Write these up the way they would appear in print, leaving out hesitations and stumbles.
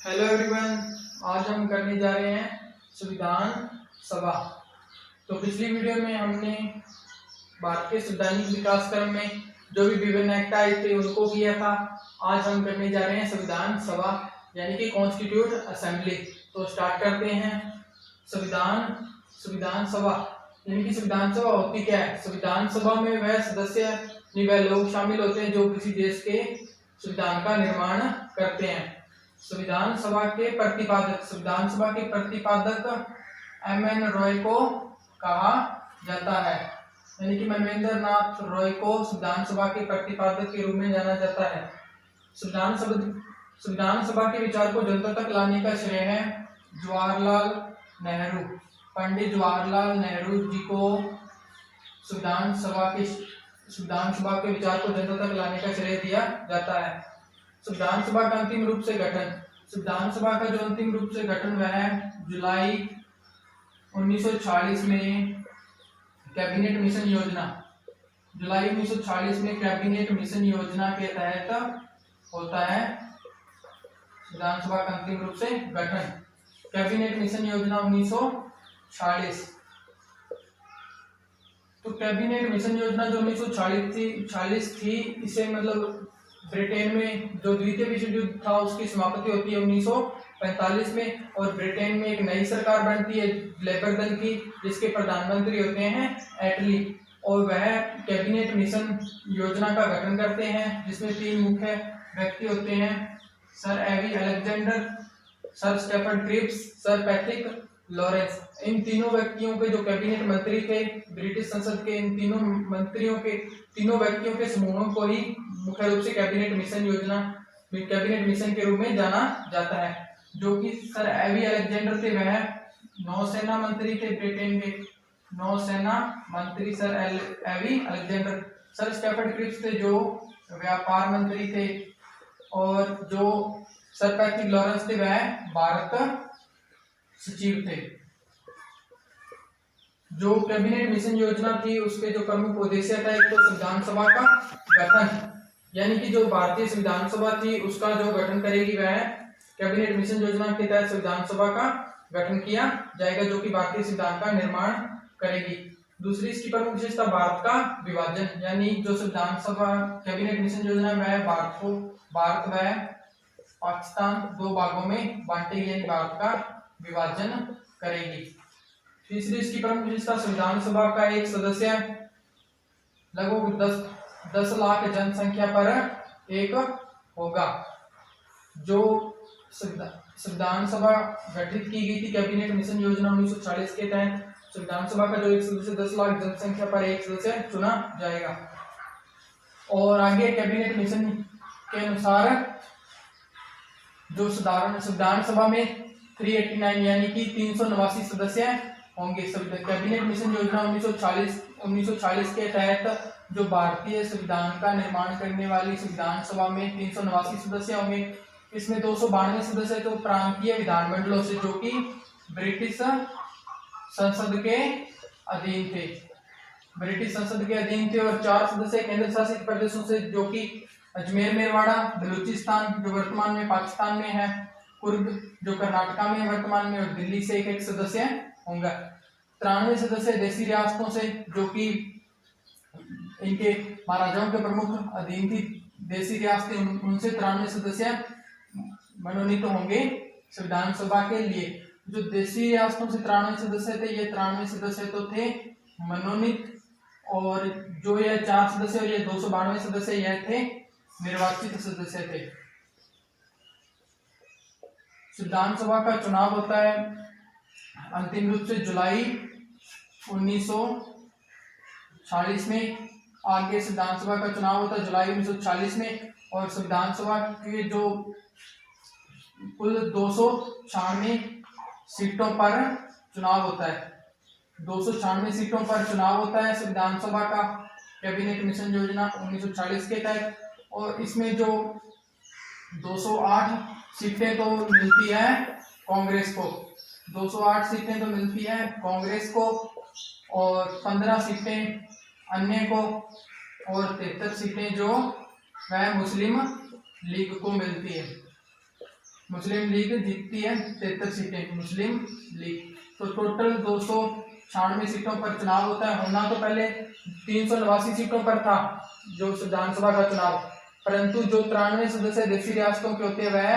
Hello everyone, आज हम करने जा रहे हैं संविधान सभा। तो पिछली वीडियो में हमने भारत के संवैधानिक विकास क्रम में जो भी विभिन्न एक्ट आए थे उनको किया था। आज हम करने जा रहे हैं संविधान सभा यानी कि कॉन्स्टिट्यूट असेंबली। तो स्टार्ट करते हैं। संविधान संविधान सभा यानी कि संविधान सभा होती क्या है? संविधान सभा में वह सदस्य वह लोग शामिल होते हैं जो किसी देश के संविधान का निर्माण करते हैं। संविधान सभा के प्रतिपादक एम.एन. रॉय को कहा जाता है, यानी कि मनवेंद्र नाथ रॉय को संविधान सभा के प्रतिपादक के रूप में जाना जाता है। संविधान सभा के विचार को जनता तक लाने का श्रेय है जवाहरलाल नेहरू। पंडित जवाहरलाल नेहरू जी को संविधान सभा के विचार को जनता तक लाने का श्रेय दिया जाता है। संविधान सभा का अंतिम रूप से गठन। संविधान सभा का जो अंतिम रूप से गठन हुआ है जुलाई 1946 में कैबिनेट मिशन योजना। जुलाई 1946 में कैबिनेट मिशन योजना के तहत होता है संविधान सभा का अंतिम रूप से गठन। कैबिनेट मिशन योजना 1946। तो कैबिनेट मिशन योजना जो 1946 थी, इसे मतलब ब्रिटेन में जो द्वितीय विश्व युद्ध था उसकी समाप्ति होती है 1945 में, और ब्रिटेन में एक नई सरकार बनती है लेबर दल की, जिसके प्रधानमंत्री होते हैं एटली, और वह कैबिनेट मिशन योजना का गठन करते हैं, जिसमें 3 मुख्य व्यक्ति होते हैं, sir A V Alexander, sir Stephen Cripps, sir Patrick Lawrence. इन तीनों व्यक्तियों के जो कैबिनेट मंत्री थे ब्रिटिश संसद के, इन तीनों व्यक्तियों के समूहों को ही मुख्य रूप से कैबिनेट मिशन के रूप में जाना जाता है। जो कि सर एवी अलेक्जेंडर थे, वह नौसेना मंत्री थे ब्रिटेन के, नौसेना मंत्री sir A V Alexander. Sir Stephen Cripps थे जो व्यापार मंत्री थे, और जो सर पैट्रिक लॉरेंस थे वह भारत सचिव थे। जो कैबिनेट मिशन योजना थी उसके जो प्रमुख उद्देश्य था, एक तो संविधान सभा का गठन, यानी कि जो भारतीय संविधान सभा थी उसका जो गठन करेगी वह कैबिनेट मिशन योजना के तहत संविधान सभा का गठन किया जाएगा, जो कि भारतीय संविधान का निर्माण करेगी। दूसरी इसकी प्रमुख विशेषता भारत का विभाजन, यानी जो संविधान सभा कैबिनेट मिशन योजना में भारत व पाकिस्तान 2 भागों में बांटेगी, यानी भारत का विभाजन करेगी। तीसरी इसकी प्रमुख विशेषता संविधान सभा का एक सदस्य लगभग 10 लाख जनसंख्या पर एक होगा। जो संविधान सभा गठित की गई थी कैबिनेट मिशन योजना 1940 के तहत, संविधान सभा का जो एक सदस्य 10 लाख जनसंख्या पर एक सदस्य चुना जाएगा। और आगे कैबिनेट मिशन के अनुसार जो संविधान सभा में 389 यानी कि 389 सदस्य होंगे। कैबिनेट मिशन योजना 1940 के तहत जो भारतीय संविधान का निर्माण करने वाली संविधान सभा में 389 सदस्य होंगे। इसमें 292 सदस्य तो प्रांतीय विधानमंडलों से, जो कि ब्रिटिश संसद के अधीन थे, और 4 सदस्य केंद्र शासित प्रदेशों से, जो कि अजमेर मेवाड़ा बलूचिस्तान जो वर्तमान में पाकिस्तान में है, कुर्ग जो कर्नाटका में वर्तमान में, और दिल्ली से एक सदस्य होंगे। 93 सदस्य देशी रियासतों से, जो कि इनके महाराजाओं के प्रमुख अधीन थी देशी रियासतें, उनसे 93 सदस्य मनोनीत होंगे संविधान सभा के लिए। जो देशी रियासतों से 93 सदस्य थे, ये 93 सदस्य तो थे मनोनीत, और जो ये 4 सदस्य और ये 292 सदस्य यह थे निर्वाचित सदस्य थे। संविधान सभा का चुनाव होता है अंतिम रूप से जुलाई 1946 में। आगे संविधान सभा का चुनाव होता है जुलाई 1940 में, और संविधान सभा के जो कुल 296 सीटों पर चुनाव होता है। 296 सीटों पर चुनाव होता है संविधान सभा का कैबिनेट मिशन योजना 1940 के तहत, और इसमें जो 208 सीटें तो मिलती है कांग्रेस को, 208 सीटें तो मिलती है कांग्रेस को, और 15 सीटें अन्य को, और 73 सीटें जो वह मुस्लिम लीग को मिलती है। मुस्लिम लीग जीतती है 73 सीटें, मुस्लिम लीग। तो टोटल 296 सीटों पर चुनाव होता है। होना तो पहले 389 सीटों पर था जो विधानसभा का चुनाव, परंतु जो 93 सदस्य देशी रियासतों के होते हैं वह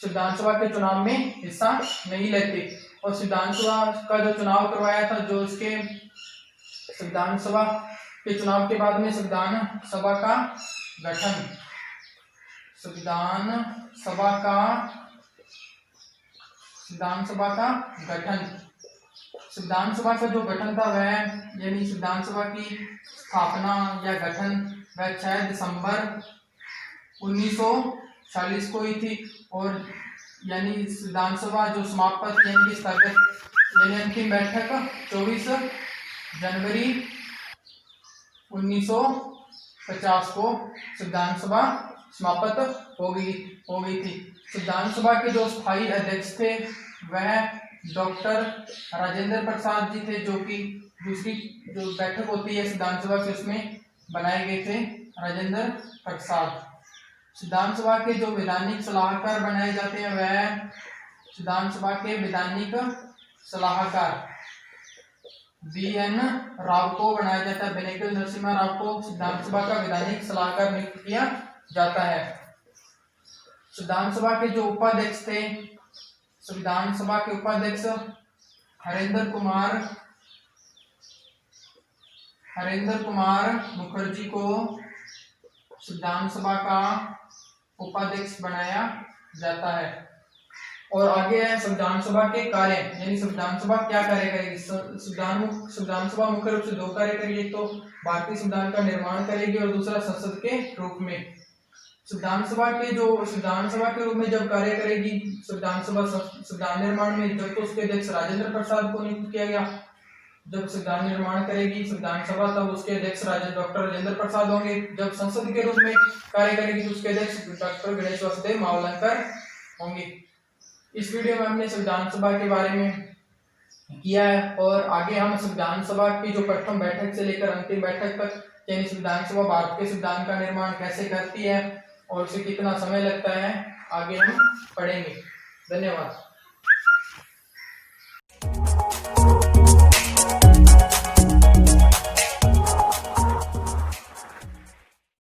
विधानसभा के चुनाव में हिस्सा नहीं लेते। और विधानसभा का जो चुनाव करवाया था, जो इसके विधानसभा के चुनाव के बाद में संविधान सभा का गठन, संविधान सभा का जो गठन था वह, यानी संविधान सभा की स्थापना या गठन वह 6 दिसंबर 1940 को ही थी। और यानी विधानसभा जो समाप्त यानी कि स्थगित यानी अंतिम बैठक 24 जनवरी 1950 को संविधान सभा समाप्त हो गई थी। संविधान सभा के जो स्थायी अध्यक्ष थे वह डॉक्टर राजेंद्र प्रसाद जी थे, जो कि दूसरी जो बैठक होती है संविधान सभा की उसमें बनाए गए थे राजेंद्र प्रसाद। संविधान सभा के जो वैधानिक सलाहकार बनाए जाते हैं वह संविधान सभा के वैधानिक सलाहकार BN राव को बनाया जाता है। बेनेगल नरसिम्हा राव को संविधान सभा का वैधानिक सलाहकार नियुक्त किया जाता है। संविधान सभा के जो उपाध्यक्ष थे, संविधान सभा के उपाध्यक्ष हरेंद्र कुमार मुखर्जी को संविधान सभा का उपाध्यक्ष बनाया जाता है। और आगे है संविधान सभा के कार्य, यानी संविधान सभा क्या कार्य करेगी। संविधान सभा मुख्य रूप से 2 कार्य करेगी, एक तो भारतीय संविधान का निर्माण करेगी और दूसरा संसद के रूप में। संविधान सभा के रूप में जब कार्य करेगी संविधान निर्माण में, जब तो उसके अध्यक्ष राजेंद्र प्रसाद को नियुक्त किया गया। जब संविधान निर्माण करेगी संविधान सभा तब उसके अध्यक्ष डॉक्टर राजेंद्र प्रसाद होंगे। जब संसद के रूप में कार्य करेगी तो उसके अध्यक्ष डॉक्टर गणेश वासुदेव मावलंकर होंगे। इस वीडियो में हमने संविधान सभा के बारे में किया है और आगे हम संविधान सभा की जो प्रथम बैठक से लेकर अंतिम बैठक तक, यानी संविधान सभा भारत के संविधान का निर्माण कैसे करती है और उसे कितना समय लगता है, आगे हम पढ़ेंगे। धन्यवाद।